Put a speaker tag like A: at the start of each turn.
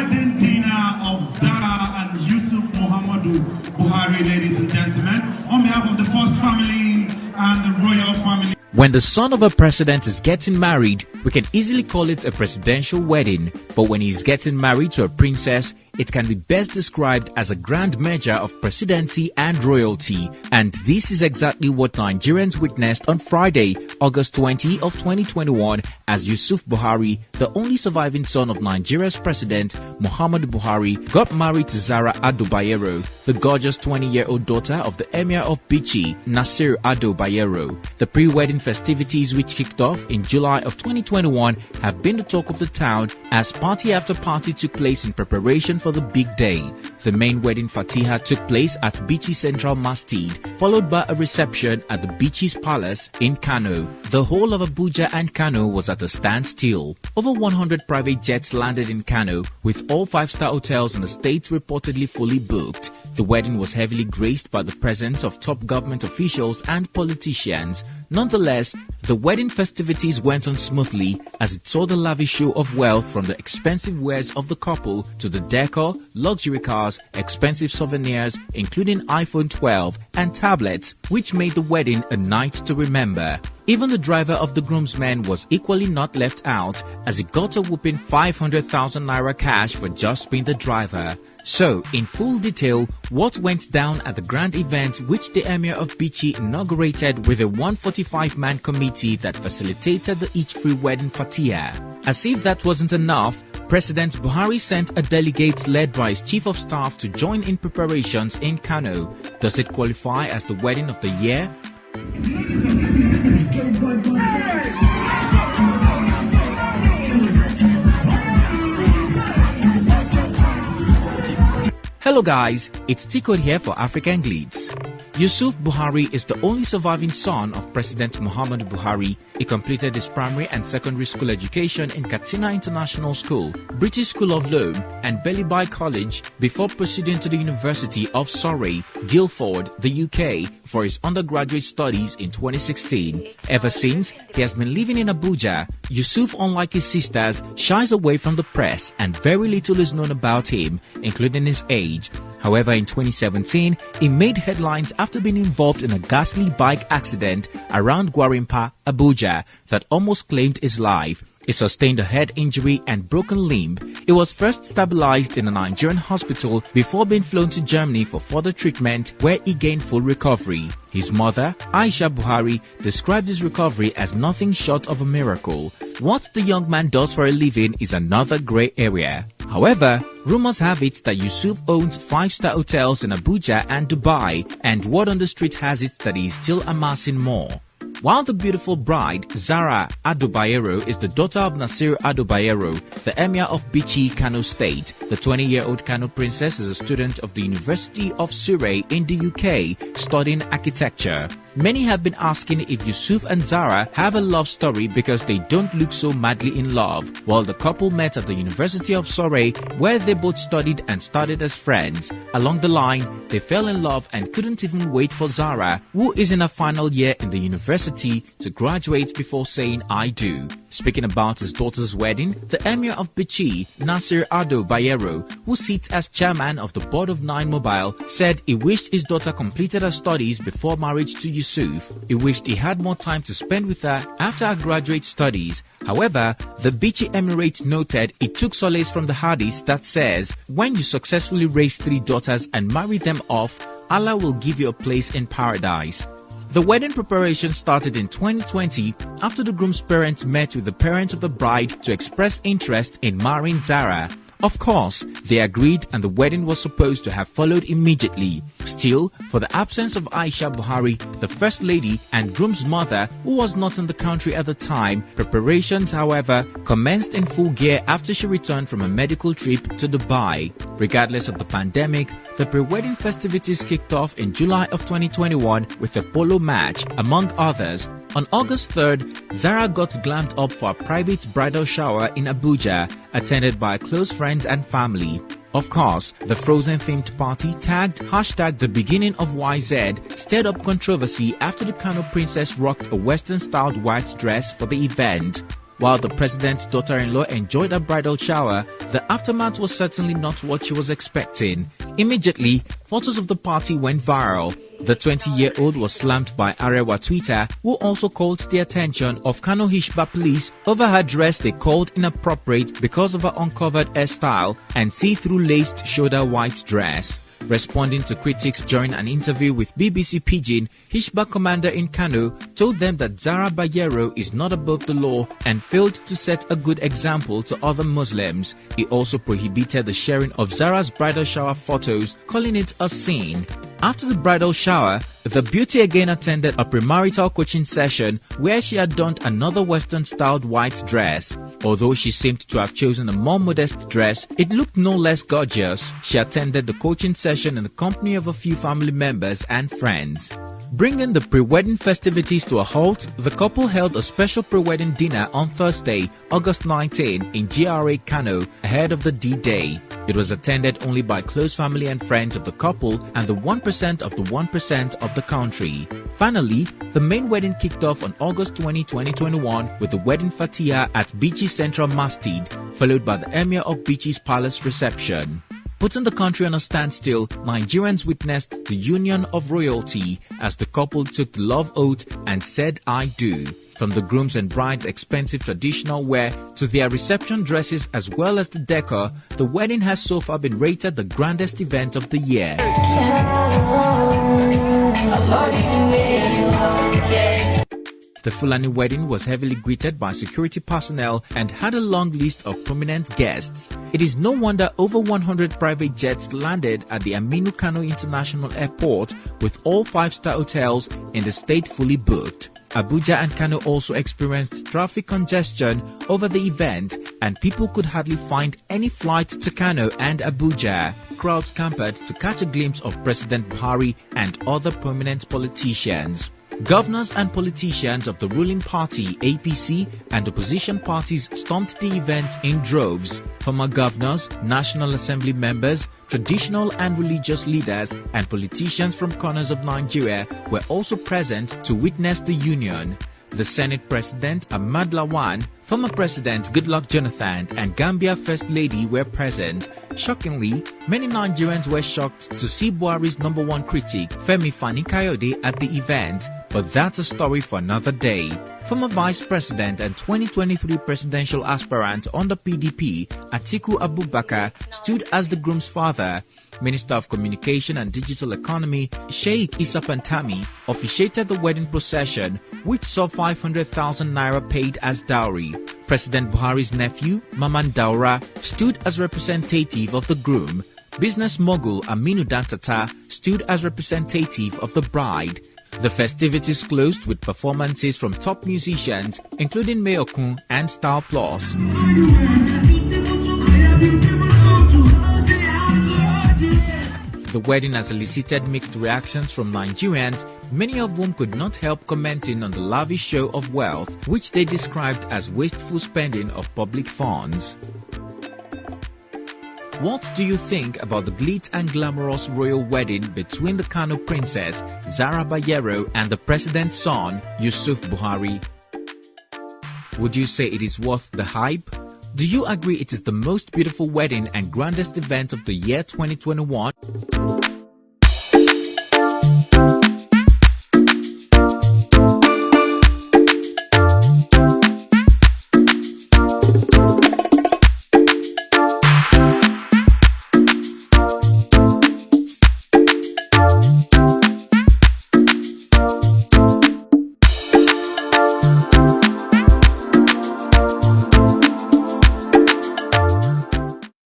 A: wedding dinner of Zara and Yusuf Muhammad Buhari, ladies and gentlemen, on behalf of the First family and the royal family.
B: When the son of a president is getting married, we can easily call it a presidential wedding, but when he's getting married to a princess, it can be best described as a grand measure of presidency and royalty. And this is exactly what Nigerians witnessed on Friday, August 20 of 2021, as Yusuf Buhari, the only surviving son of Nigeria's president, Muhammad Buhari, got married to Zara Ado Bayero, the gorgeous 20-year-old daughter of the Emir of Bichi, Nasir Ado Bayero. The pre-wedding festivities, which kicked off in July of 2021, have been the talk of the town as party after party took place in preparation for the big day. The main wedding Fatiha took place at Bichi Central Masjid, followed by a reception at the Bichi's Palace in Kano. The whole of Abuja and Kano was at a standstill. Over 100 private jets landed in Kano, with all 5-star hotels in the state reportedly fully booked. The wedding was heavily graced by the presence of top government officials and politicians. Nonetheless, the wedding festivities went on smoothly as it saw the lavish show of wealth, from the expensive wares of the couple to the decor, luxury cars, expensive souvenirs including iPhone 12 and tablets, which made the wedding a night to remember. Even the driver of the groomsmen was equally not left out, as he got a whopping 500,000 naira cash for just being the driver. So, in full detail, what went down at the grand event which the Emir of Bichi inaugurated with a 145-man committee that facilitated the each-free wedding Fatiha. As if that wasn't enough, President Buhari sent a delegate led by his chief of staff to join in preparations in Kano. Does it qualify as the wedding of the year? Hello guys, it's Tico here for African Glitz. Yusuf Buhari is the only surviving son of President Muhammad Buhari. He completed his primary and secondary school education in Katsina International School, British School of Law and Bellibai College before proceeding to the University of Surrey, Guildford, the UK for his undergraduate studies in 2016. Ever since, he has been living in Abuja. Yusuf, unlike his sisters, shies away from the press and very little is known about him, including his age. However, in 2017, he made headlines after being involved in a ghastly bike accident around Gwarimpa, Abuja, that almost claimed his life. He sustained a head injury and broken limb. He was first stabilized in a Nigerian hospital before being flown to Germany for further treatment, where he gained full recovery. His mother, Aisha Buhari, described his recovery as nothing short of a miracle. What the young man does for a living is another grey area. However, rumors have it that Yusuf owns 5-star hotels in Abuja and Dubai, and word on the street has it that he is still amassing more. While the beautiful bride, Zara Ado Bayero, is the daughter of Nasir Ado Bayero, the Emir of Bichi, Kano State, the 20-year-old Kano princess is a student of the University of Surrey in the UK, studying architecture. Many have been asking if Yusuf and Zara have a love story because they don't look so madly in love. While the couple met at the University of Surrey, where they both studied and started as friends. Along the line, they fell in love and couldn't even wait for Zara, who is in her final year in the university, to graduate before saying I do. Speaking about his daughter's wedding, the Emir of Bichi, Nasir Ado Bayero, who sits as chairman of the board of 9 Mobile, said he wished his daughter completed her studies before marriage to Yusuf. He wished he had more time to spend with her after her graduate studies. However, the Bichi Emirate noted it took solace from the hadith that says, when you successfully raise 3 daughters and marry them off, Allah will give you a place in paradise. The wedding preparation started in 2020 after the groom's parents met with the parents of the bride to express interest in marrying Zara. Of course, they agreed and the wedding was supposed to have followed immediately. Still, for the absence of Aisha Buhari, the First Lady and groom's mother, who was not in the country at the time, preparations, however, commenced in full gear after she returned from a medical trip to Dubai. Regardless of the pandemic, the pre-wedding festivities kicked off in July of 2021 with a polo match, among others. On August 3rd, Zara got glammed up for a private bridal shower in Abuja, attended by close friends and family. Of course, the Frozen-themed party tagged #the beginning of YZ stirred up controversy after the Kano princess rocked a Western-styled white dress for the event. While the president's daughter-in-law enjoyed a bridal shower, the aftermath was certainly not what she was expecting. Immediately, photos of the party went viral. The 20-year-old was slammed by Arewa Twitter, who also called the attention of Kano Hishba police over her dress they called inappropriate because of her uncovered hairstyle and see-through laced shoulder white dress. Responding to critics during an interview with BBC Pidgin, Hishba commander in Kano told them that Zara Bayero is not above the law and failed to set a good example to other Muslims. He also prohibited the sharing of Zara's bridal shower photos, calling it a sin. After the bridal shower, the beauty again attended a premarital coaching session where she had donned another Western-styled white dress. Although she seemed to have chosen a more modest dress, it looked no less gorgeous. She attended the coaching session in the company of a few family members and friends. Bringing the pre-wedding festivities to a halt, the couple held a special pre-wedding dinner on Thursday, August 19 in GRA Kano ahead of the D-Day. It was attended only by close family and friends of the couple and the 1% of the 1% of the country. Finally, the main wedding kicked off on August 20, 2021 with the wedding Fatiha at Bichi Central Masjid, followed by the Emir of Bichi's palace reception. Putting the country on a standstill, Nigerians witnessed the union of royalty as the couple took the love oath and said "I do." From the groom's and bride's expensive traditional wear to their reception dresses as well as the decor, the wedding has so far been rated the grandest event of the year. The Fulani wedding was heavily greeted by security personnel and had a long list of prominent guests. It is no wonder over 100 private jets landed at the Aminu Kano International Airport, with all 5-star hotels in the state fully booked. Abuja and Kano also experienced traffic congestion over the event, and people could hardly find any flights to Kano and Abuja. Crowds camped to catch a glimpse of President Buhari and other prominent politicians. Governors and politicians of the ruling party APC and opposition parties stormed the event in droves. Former governors, National Assembly members, traditional and religious leaders, and politicians from corners of Nigeria were also present to witness the union. The Senate President Ahmad Lawan, former President Goodluck Jonathan, and Gambia First Lady were present. Shockingly, many Nigerians were shocked to see Buhari's #1 critic, Femi Fani-Kayode, at the event, but that's a story for another day. Former Vice President and 2023 presidential aspirant on the PDP, Atiku Abubakar, stood as the groom's father. Minister of Communication and Digital Economy, Sheikh Issa Pantami, officiated the wedding procession, which saw 500,000 naira paid as dowry. President Buhari's nephew, Maman Daura, stood as representative of the groom. Business mogul Aminu Dantata stood as representative of the bride. The festivities closed with performances from top musicians, including Mayokun and Star Plus. The wedding has elicited mixed reactions from Nigerians, many of whom could not help commenting on the lavish show of wealth, which they described as wasteful spending of public funds. What do you think about the glitz and glamorous royal wedding between the Kano princess, Zara Bayero, and the president's son, Yusuf Buhari? Would you say it is worth the hype? Do you agree it is the most beautiful wedding and grandest event of the year 2021?